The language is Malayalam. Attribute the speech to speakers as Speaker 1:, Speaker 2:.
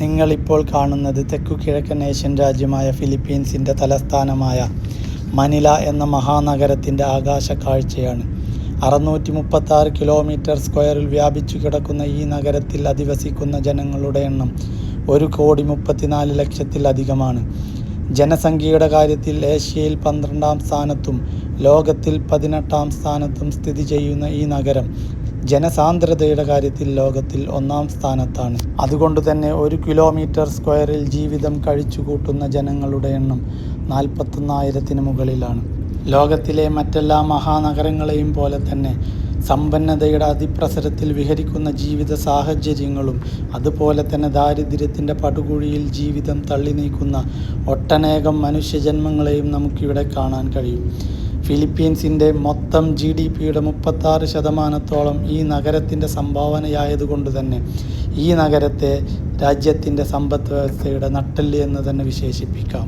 Speaker 1: നിങ്ങളിപ്പോൾ കാണുന്നത് തെക്കുകിഴക്കൻ ഏഷ്യൻ രാജ്യമായ ഫിലിപ്പീൻസിൻ്റെ തലസ്ഥാനമായ മനില എന്ന മഹാനഗരത്തിൻ്റെ ആകാശ കാഴ്ചയാണ്. 636 കിലോമീറ്റർ സ്ക്വയറിൽ വ്യാപിച്ചു കിടക്കുന്ന ഈ നഗരത്തിൽ അധിവസിക്കുന്ന ജനങ്ങളുടെ എണ്ണം 1,34,00,000-ലധികമാണ്. ജനസംഖ്യയുടെ കാര്യത്തിൽ ഏഷ്യയിൽ 12ാം സ്ഥാനത്തും ലോകത്തിൽ 18ാം സ്ഥാനത്തും സ്ഥിതി ചെയ്യുന്ന ഈ നഗരം ജനസാന്ദ്രതയുടെ കാര്യത്തിൽ ലോകത്തിൽ 1ാം സ്ഥാനത്താണ്. അതുകൊണ്ടുതന്നെ 1 കിലോമീറ്റർ സ്ക്വയറിൽ ജീവിതം കഴിച്ചുകൂട്ടുന്ന ജനങ്ങളുടെ എണ്ണം 41,000-ന് മുകളിലാണ്. ലോകത്തിലെ മറ്റെല്ലാ മഹാനഗരങ്ങളെയും പോലെ തന്നെ സമ്പന്നതയുടെ അതിപ്രസരത്തിൽ വിഹരിക്കുന്ന ജീവിത സാഹചര്യങ്ങളും അതുപോലെ തന്നെ ദാരിദ്ര്യത്തിൻ്റെ പടുകുഴിയിൽ ജീവിതം തള്ളി നീക്കുന്ന ഒട്ടനേകം മനുഷ്യജന്മങ്ങളെയും നമുക്കിവിടെ കാണാൻ കഴിയും. ഫിലിപ്പീൻസിൻ്റെ മൊത്തം GDPയുടെ 36% ഈ നഗരത്തിൻ്റെ സംഭാവനയായതുകൊണ്ട് തന്നെ ഈ നഗരത്തെ രാജ്യത്തിൻ്റെ സമ്പദ് വ്യവസ്ഥയുടെ നട്ടെല്ല് എന്ന് തന്നെ വിശേഷിപ്പിക്കാം.